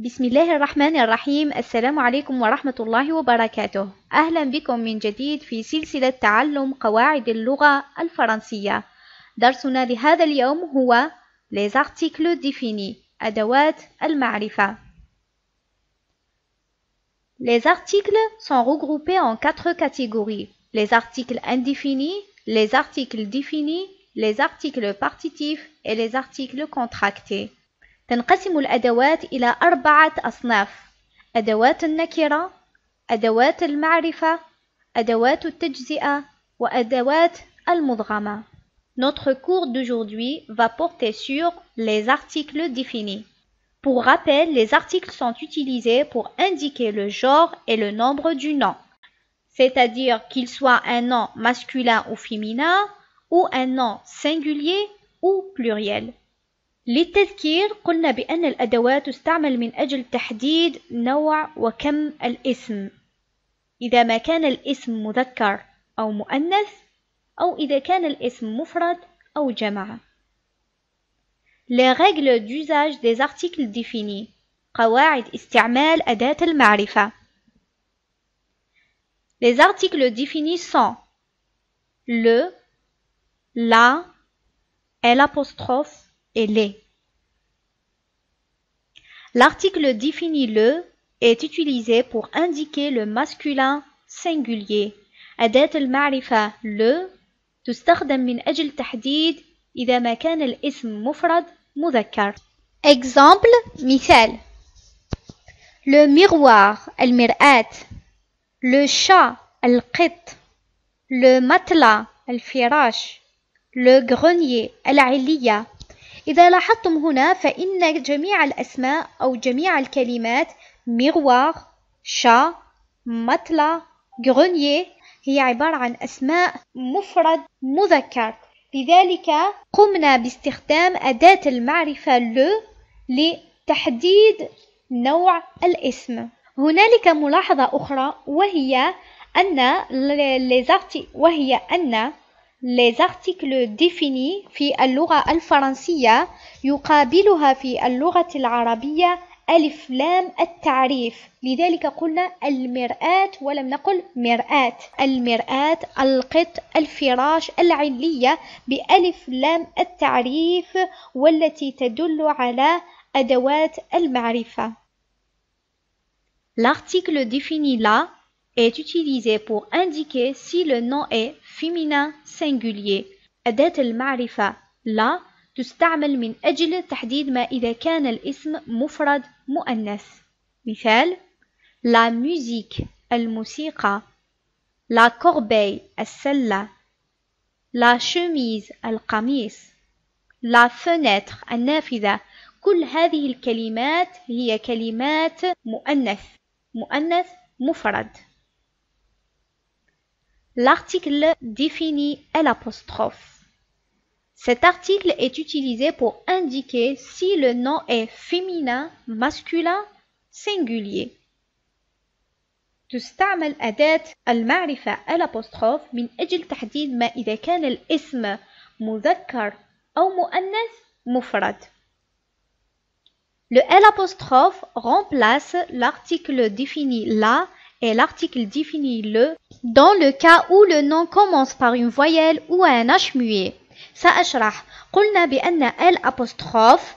بسم الله الرحمن الرحيم. السلام عليكم ورحمة الله وبركاته. أهلا بكم من جديد في سلسلة تعلم قواعد اللغة الفرنسية. درسنا لهذا اليوم هو les articles définis، أدوات المعرفة. Les articles sont regroupés en 4 catégories: les articles indéfinis, les articles définis, les articles partitifs et les articles contractés. تنقسم الأدوات إلى 4 أصناف: أدوات النكرة، أدوات المعرفة، أدوات التجزئة، وأدوات المدغمة. Notre cours d'aujourd'hui va porter sur les articles définis. Pour rappel, les articles sont utilisés pour indiquer le genre et le nombre du nom, c'est-à-dire qu'il soit un nom masculin ou féminin, ou un nom singulier ou pluriel. للتذكير قلنا بأن الأدوات تستعمل من أجل تحديد نوع وكم الاسم، إذا ما كان الاسم مذكر أو مؤنث، أو إذا كان الاسم مفرد أو جمع. Les règles d'usage des articles définis. قواعد استعمال أداة المعرفة. Les articles définis sont le, la, l'apostrophe et les. L'article défini le est utilisé pour indiquer le masculin singulier. أداة المعرفة le تستخدم من أجل تحديد إذا ما كان الاسم مفرد مذكر. Exemple مثال: le miroir المرآة، le chat القط، le matelas الفراش، le grenier العلية. إذا لاحظتم هنا فإن جميع الأسماء أو جميع الكلمات miroir، chat، matelas، grenier هي عبارة عن أسماء مفرد مذكر، لذلك قمنا باستخدام أداة المعرفة le لتحديد نوع الاسم. هنالك ملاحظة أخرى وهي أن les articles définis في اللغة الفرنسية يقابلها في اللغة العربية ألف لام التعريف، لذلك قلنا المرآة ولم نقل مرآة. المرآة، القط، الفراش، العلية بألف لام التعريف والتي تدل على أدوات المعرفة. L'article défini là est utilisé pour indiquer si le nom est féminin singulier. أداة المعرفة لا تستعمل من أجل تحديد ما إذا كان الاسم مفرد مؤنث. مثال: la musique الموسيقى، la corbeille السلة، la chemise القميص، la fenêtre النافذة. كل هذه الكلمات هي كلمات مؤنث مفرد. L'article défini l'apostrophe. Cet article est utilisé pour indiquer si le nom est féminin, masculin, singulier. تستعمل أداة المعرفة الأبوستروف من أجل تحديد ما إذا كان الاسم مذكر أو مؤنث مفرد. Le l'apostrophe remplace l'article défini la et l'article défini le dans le cas où le nom commence par une voyelle ou un H muet. سأشرح. قلنا بأن l'apostrophe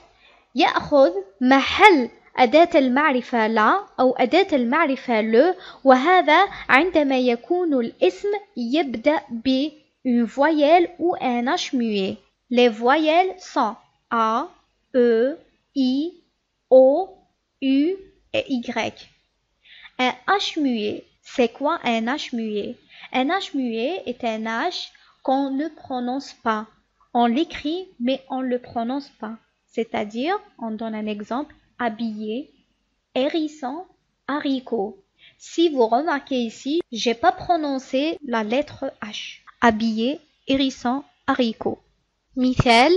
يأخذ محل أداة المعرفة لا أو أداة المعرفة le، وهذا عندما يكون الاسم يبدأ ب une voyelle ou un H muet. Les voyelles sont A, E, I, O, U et Y. Un H muet, c'est quoi un H muet? Un H muet est un H qu'on ne prononce pas. On l'écrit mais on ne le prononce pas. C'est-à-dire, on donne un exemple: habillé, hérisson, haricot. Si vous remarquez ici, j'ai pas prononcé la lettre H. Habillé, hérisson, haricot. مثال: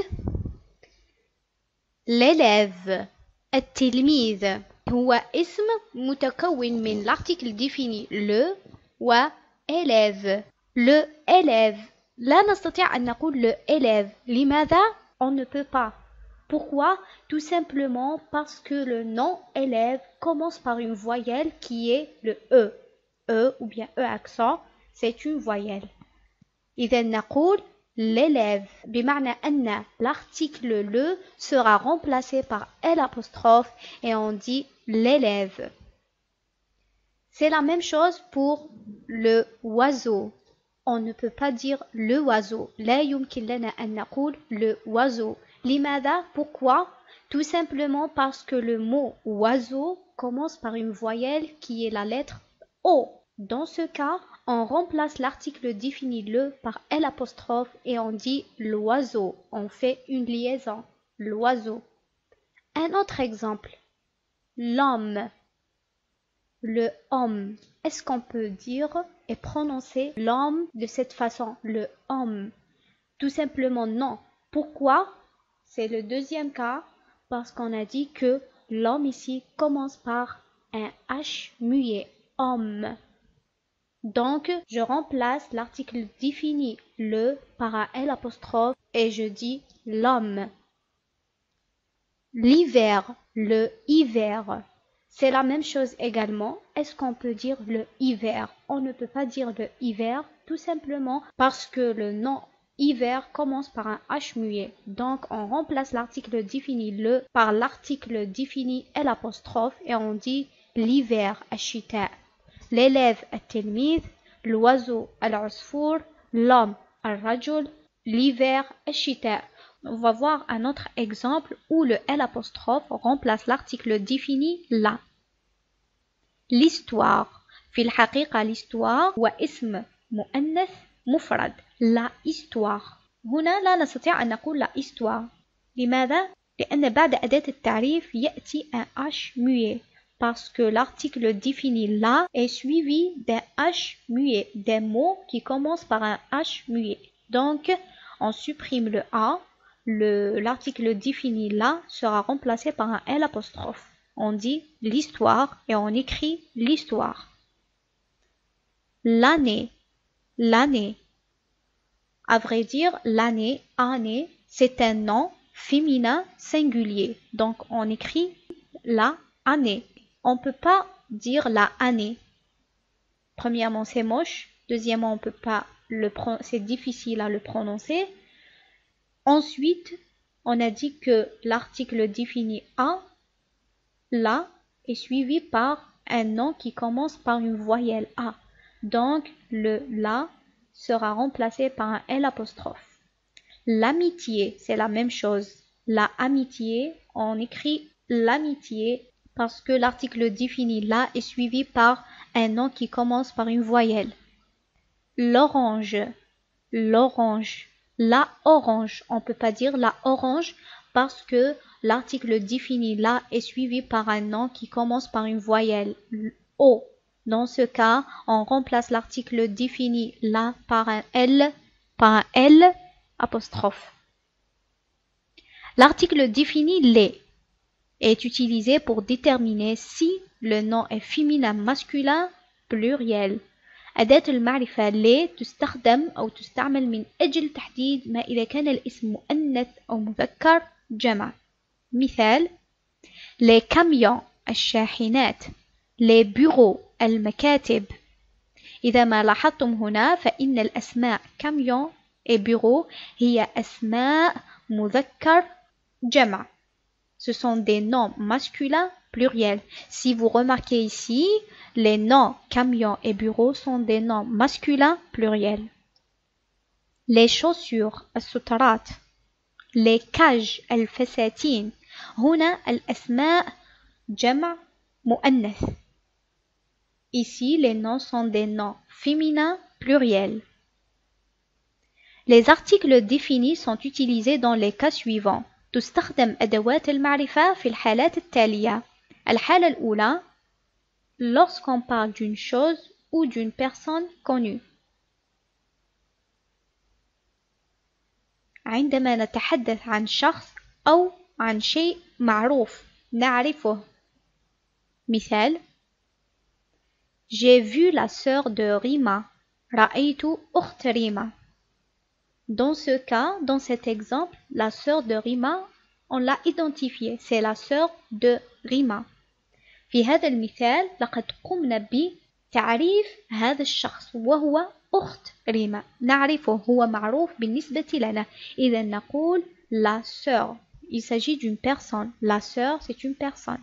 l'élève التلميذ هو اسم متكون من l'article défini le و élève. Le élève لا نستطيع أن نقول le élève. لماذا؟ On ne peut pas. Pourquoi? Tout simplement parce que le nom élève commence par une voyelle qui est le E. E ou bien E accent, c'est une voyelle. إذا نقول l'élève بمعنى أن l'article le sera remplacé par L' et on dit l'élève. C'est la même chose pour le oiseau. On ne peut pas dire le oiseau. لا يمكن لنا أن نقول le oiseau. لماذا? Pourquoi? Tout simplement parce que le mot oiseau commence par une voyelle qui est la lettre O. Dans ce cas, on remplace l'article défini le par L' et on dit l'oiseau. On fait une liaison. L'oiseau. Un autre exemple. L'homme. Le homme. Est-ce qu'on peut dire et prononcer l'homme de cette façon? Le homme. Tout simplement non. Pourquoi? C'est le deuxième cas parce qu'on a dit que l'homme ici commence par un H muet. Homme. Donc, je remplace l'article défini le par un L' et je dis l'homme. L'hiver, le hiver. C'est la même chose également. Est-ce qu'on peut dire le hiver? On ne peut pas dire le hiver tout simplement parce que le nom hiver commence par un H muet. Donc, on remplace l'article défini le par l'article défini L' et on dit l'hiver, الشتاء. L'élève, التلميذ. L'oiseau, العصفور. L'homme, الرجل. L'hiver, الشتاء. On va voir un autre exemple où le L' remplace l'article défini la. L'histoire. في الحقيقة l'histoire هو اسم مؤنث مفرد. La histoire. هنا لا نستطيع أن نقول la histoire. لماذا؟ لأن بعد أداة التعريف يأتي un H muet. Parce que l'article défini la est suivi d'un H muet, d'un mot qui commence par un H muet. Donc, on supprime le A, l'article défini la sera remplacé par un L'. On dit l'histoire et on écrit l'histoire. L'année, l'année. À vrai dire, l'année, année, c'est un nom féminin singulier. Donc, on écrit la année. On ne peut pas dire la année. Premièrement, c'est moche. Deuxièmement, on peut pas c'est difficile à le prononcer. Ensuite, on a dit que l'article défini a, la, est suivi par un nom qui commence par une voyelle a. Donc, le la sera remplacé par un L'. L'amitié, c'est la même chose. La amitié, on écrit l'amitié parce que l'article défini là est suivi par un nom qui commence par une voyelle. L'orange, l'orange, la orange. On ne peut pas dire la orange parce que l'article défini là est suivi par un nom qui commence par une voyelle. O. Dans ce cas, on remplace l'article défini là par un L'. L'article défini les est utilisé pour déterminer si le nom est féminin, masculin, pluriel. أداة المعرفة لي تستخدم أو تستعمل من أجل تحديد ما إذا كان الاسم مؤنث أو مذكر جمع. مثال: les camions الشاحنات، les bureaux المكاتب. إذا ما لاحظتم هنا فإن الأسماء camion et bureau هي أسماء مذكر جمع. Ce sont des noms masculins pluriels. Si vous remarquez ici, les noms camion et bureau sont des noms masculins pluriels. Les chaussures السترات، les cages الفساتين. هنا الأسماء جمع مؤنث. Ici, les noms sont des noms féminins pluriels. Les articles définis sont utilisés dans les cas suivants. تستخدم أدوات المعرفة في الحالات التالية. الحالة الأولى lorsqu'on parle d'une chose ou d'une personne connue. عندما نتحدث عن شخص أو عن شيء معروف نعرفه. مثال: J'ai vu la sœur de Rima. رأيت أخت ريما. Dans ce cas, dans cet exemple, la sœur de Rima, on l'a identifiée, c'est la sœur de Rima. في هذا المثال لقد قمنا بتعريف هذا الشخص وهو أخت ريما، نعرفه، هو معروف بالنسبة لنا، إذا نقول la sœur. Il s'agit d'une personne. La sœur, c'est une personne.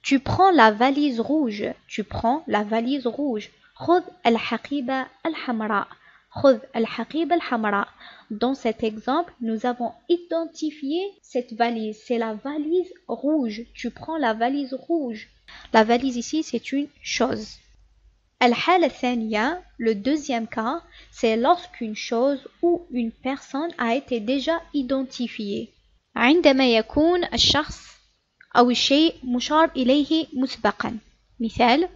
Tu prends la valise rouge. Tu prends la valise rouge. خذ الحقيبة الحمراء. خذ الحقيبة الحمراء. Dans cet exemple, nous avons identifié cette valise. C'est la valise rouge. Tu prends la valise rouge. La valise ici, c'est une chose. الحالة الثانية, le deuxième cas, c'est lorsqu'une chose ou une personne a été déjà identifiée. عندما يكون الشخص أو الشيء مشار إليه مسبقا. مثال: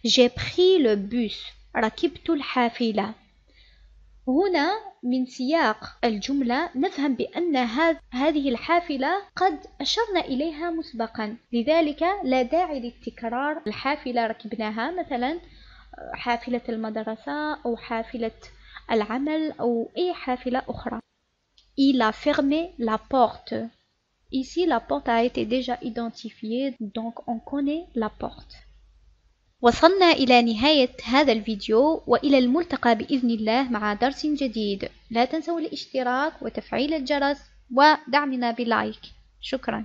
J'ai pris le bus. ركبت الحافلة. هنا من سياق الجملة نفهم بأن هذه الحافلة قد أشرنا إليها مسبقا، لذلك لا داعي للتكرار. الحافلة ركبناها مثلا حافلة المدرسة أو حافلة العمل أو أي حافلة أخرى. Il a fermé la porte. Ici, la porte a été déjà identifiée, donc on connaît la porte. وصلنا إلى نهاية هذا الفيديو، وإلى الملتقى بإذن الله مع درس جديد. لا تنسوا الاشتراك وتفعيل الجرس ودعمنا بلايك. شكرا.